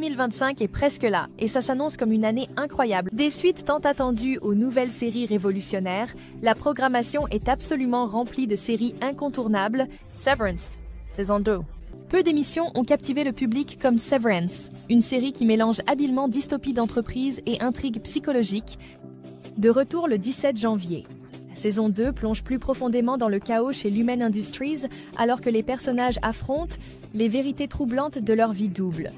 2025 est presque là et ça s'annonce comme une année incroyable. Des suites tant attendues aux nouvelles séries révolutionnaires, la programmation est absolument remplie de séries incontournables. Severance, saison 2. Peu d'émissions ont captivé le public comme Severance, une série qui mélange habilement dystopie d'entreprise et intrigue psychologique. De retour le 17 janvier. La saison 2 plonge plus profondément dans le chaos chez Lumen Industries alors que les personnages affrontent les vérités troublantes de leur vie double.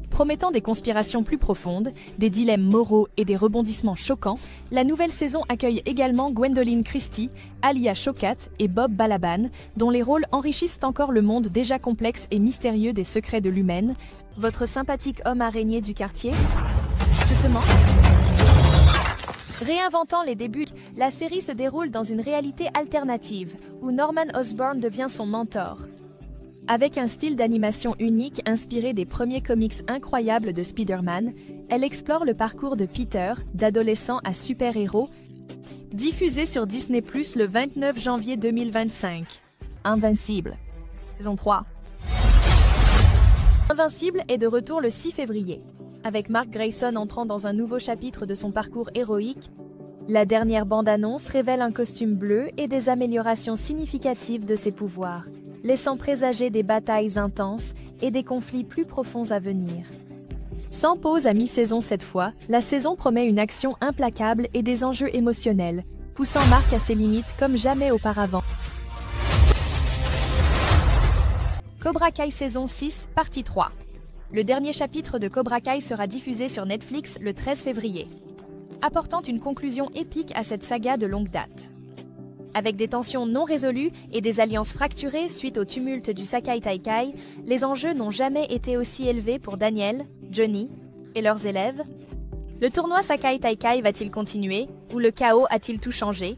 Promettant des conspirations plus profondes, des dilemmes moraux et des rebondissements choquants, la nouvelle saison accueille également Gwendoline Christie, Alia Shawkat et Bob Balaban, dont les rôles enrichissent encore le monde déjà complexe et mystérieux des secrets de Lumen. Votre sympathique homme araignée du quartier? Je te mens? Réinventant les débuts, la série se déroule dans une réalité alternative, où Norman Osborn devient son mentor. Avec un style d'animation unique inspiré des premiers comics incroyables de Spider-Man, elle explore le parcours de Peter, d'adolescent à super-héros, diffusé sur Disney+ le 29 janvier 2025. Invincible, saison 3. Invincible est de retour le 6 février. Avec Mark Grayson entrant dans un nouveau chapitre de son parcours héroïque, la dernière bande-annonce révèle un costume bleu et des améliorations significatives de ses pouvoirs, laissant présager des batailles intenses et des conflits plus profonds à venir. Sans pause à mi-saison cette fois, la saison promet une action implacable et des enjeux émotionnels, poussant Mark à ses limites comme jamais auparavant. Cobra Kai saison 6, partie 3. Le dernier chapitre de Cobra Kai sera diffusé sur Netflix le 13 février, apportant une conclusion épique à cette saga de longue date. Avec des tensions non résolues et des alliances fracturées suite au tumulte du Sakai Taikai, les enjeux n'ont jamais été aussi élevés pour Daniel, Johnny et leurs élèves. Le tournoi Sakai Taikai va-t-il continuer ou le chaos a-t-il tout changé?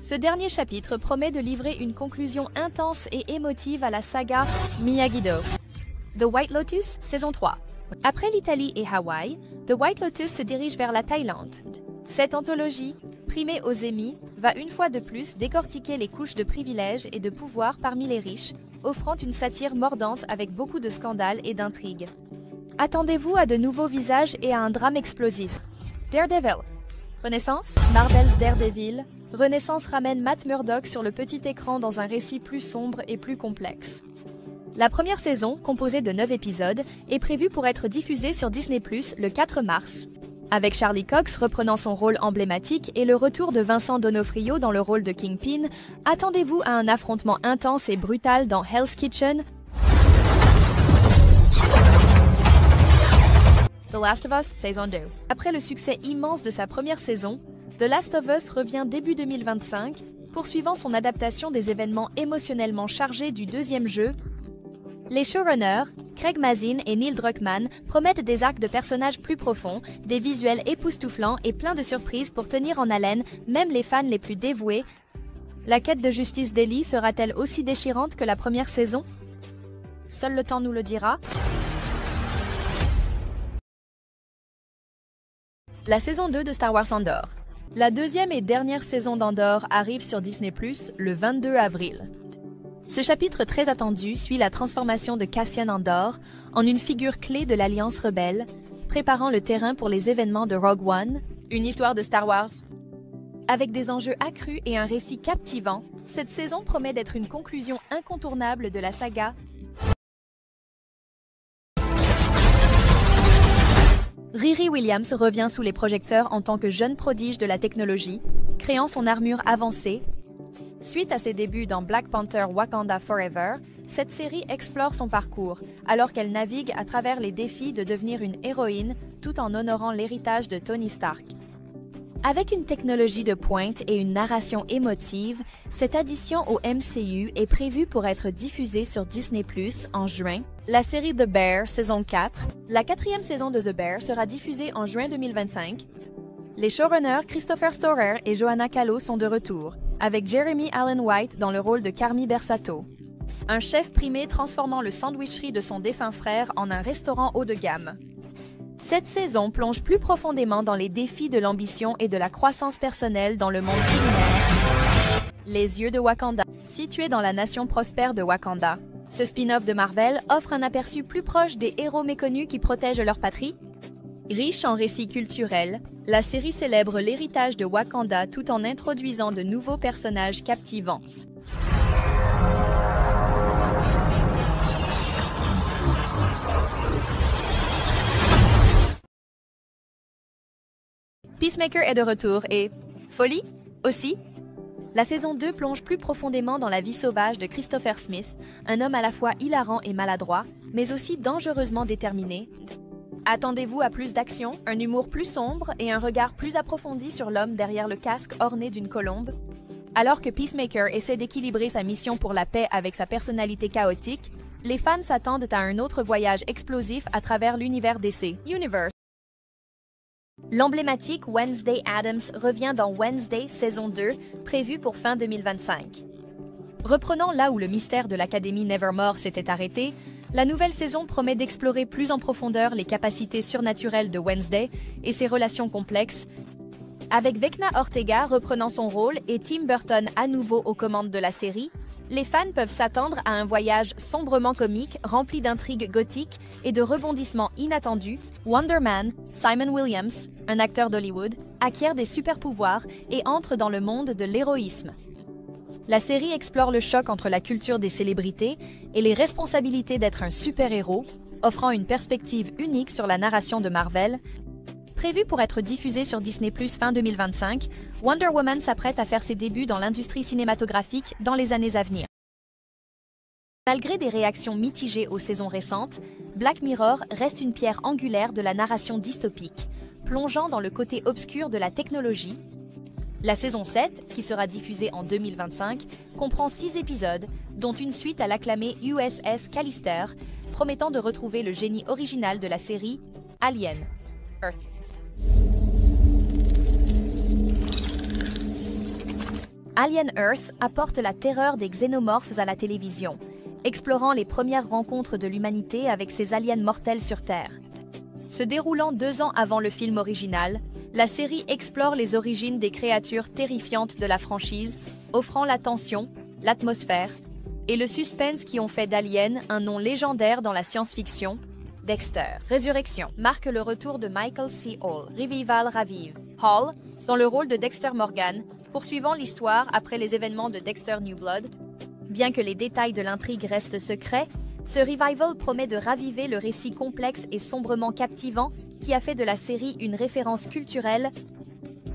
Ce dernier chapitre promet de livrer une conclusion intense et émotive à la saga Miyagi-Do. The White Lotus, saison 3. Après l'Italie et Hawaï, The White Lotus se dirige vers la Thaïlande. Cette anthologie, primée aux Emmy, va une fois de plus décortiquer les couches de privilèges et de pouvoir parmi les riches, offrant une satire mordante avec beaucoup de scandales et d'intrigues. Attendez-vous à de nouveaux visages et à un drame explosif. Daredevil. Renaissance, Marvel's Daredevil. Renaissance ramène Matt Murdock sur le petit écran dans un récit plus sombre et plus complexe. La première saison, composée de 9 épisodes, est prévue pour être diffusée sur Disney+ le 4 mars. Avec Charlie Cox reprenant son rôle emblématique et le retour de Vincent D'Onofrio dans le rôle de Kingpin, attendez-vous à un affrontement intense et brutal dans Hell's Kitchen. The Last of Us, saison 2. Après le succès immense de sa première saison, The Last of Us revient début 2025, poursuivant son adaptation des événements émotionnellement chargés du deuxième jeu. Les showrunners, Craig Mazin et Neil Druckmann, promettent des arcs de personnages plus profonds, des visuels époustouflants et plein de surprises pour tenir en haleine même les fans les plus dévoués. La quête de justice d'Ellie sera-t-elle aussi déchirante que la première saison? Seul le temps nous le dira. La saison 2 de Star Wars Andor. La deuxième et dernière saison d'Andor arrive sur Disney+ le 22 avril. Ce chapitre très attendu suit la transformation de Cassian Andor en une figure clé de l'Alliance rebelle, préparant le terrain pour les événements de Rogue One, une histoire de Star Wars. Avec des enjeux accrus et un récit captivant, cette saison promet d'être une conclusion incontournable de la saga. Riri Williams revient sous les projecteurs en tant que jeune prodige de la technologie, créant son armure avancée. Suite à ses débuts dans Black Panther Wakanda Forever, cette série explore son parcours, alors qu'elle navigue à travers les défis de devenir une héroïne tout en honorant l'héritage de Tony Stark. Avec une technologie de pointe et une narration émotive, cette addition au MCU est prévue pour être diffusée sur Disney+ en juin. La série The Bear, saison 4, la 4e saison de The Bear sera diffusée en juin 2025. Les showrunners Christopher Storer et Johanna Kallo sont de retour, avec Jeremy Allen White dans le rôle de Carmy Bersato, un chef primé transformant le sandwicherie de son défunt frère en un restaurant haut de gamme. Cette saison plonge plus profondément dans les défis de l'ambition et de la croissance personnelle dans le monde imaginaire. Les yeux de Wakanda. Situé dans la nation prospère de Wakanda, Ce spin-off de Marvel offre un aperçu plus proche des héros méconnus qui protègent leur patrie. Riche en récits culturels, la série célèbre l'héritage de Wakanda tout en introduisant de nouveaux personnages captivants. Peacemaker est de retour et... folie aussi? La saison 2 plonge plus profondément dans la vie sauvage de Christopher Smith, un homme à la fois hilarant et maladroit, mais aussi dangereusement déterminé. Attendez-vous à plus d'action, un humour plus sombre et un regard plus approfondi sur l'homme derrière le casque orné d'une colombe. Alors que Peacemaker essaie d'équilibrer sa mission pour la paix avec sa personnalité chaotique, les fans s'attendent à un autre voyage explosif à travers l'univers DC. L'emblématique Wednesday Addams revient dans Wednesday saison 2, prévue pour fin 2025. Reprenant là où le mystère de l'Académie Nevermore s'était arrêté, la nouvelle saison promet d'explorer plus en profondeur les capacités surnaturelles de Wednesday et ses relations complexes, avec Vecna Ortega reprenant son rôle et Tim Burton à nouveau aux commandes de la série. Les fans peuvent s'attendre à un voyage sombrement comique, rempli d'intrigues gothiques et de rebondissements inattendus. Wonder Man, Simon Williams, un acteur d'Hollywood, acquiert des super-pouvoirs et entre dans le monde de l'héroïsme. La série explore le choc entre la culture des célébrités et les responsabilités d'être un super-héros, offrant une perspective unique sur la narration de Marvel. Prévue pour être diffusée sur Disney+ fin 2025, Wonder Woman s'apprête à faire ses débuts dans l'industrie cinématographique dans les années à venir. Malgré des réactions mitigées aux saisons récentes, Black Mirror reste une pierre angulaire de la narration dystopique, plongeant dans le côté obscur de la technologie. La saison 7, qui sera diffusée en 2025, comprend 6 épisodes, dont une suite à l'acclamé USS Callister, promettant de retrouver le génie original de la série, Alien Earth. Alien Earth apporte la terreur des xénomorphes à la télévision, explorant les premières rencontres de l'humanité avec ces aliens mortels sur Terre. Se déroulant 2 ans avant le film original, la série explore les origines des créatures terrifiantes de la franchise, offrant la tension, l'atmosphère et le suspense qui ont fait d'Alien un nom légendaire dans la science-fiction. Dexter, Résurrection, marque le retour de Michael C. Hall, Revival Ravive. Hall, dans le rôle de Dexter Morgan, poursuivant l'histoire après les événements de Dexter New Blood. Bien que les détails de l'intrigue restent secrets, ce revival promet de raviver le récit complexe et sombrement captivant qui a fait de la série une référence culturelle.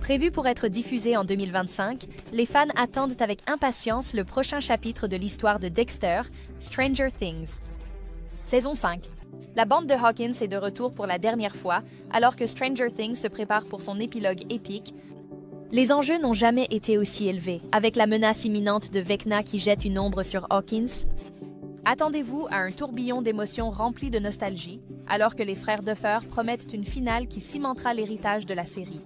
Prévu pour être diffusé en 2025, les fans attendent avec impatience le prochain chapitre de l'histoire de Dexter, Stranger Things. Saison 5. La bande de Hawkins est de retour pour la dernière fois, alors que Stranger Things se prépare pour son épilogue épique. Les enjeux n'ont jamais été aussi élevés, avec la menace imminente de Vecna qui jette une ombre sur Hawkins. Attendez-vous à un tourbillon d'émotions rempli de nostalgie, alors que les frères Duffer promettent une finale qui cimentera l'héritage de la série.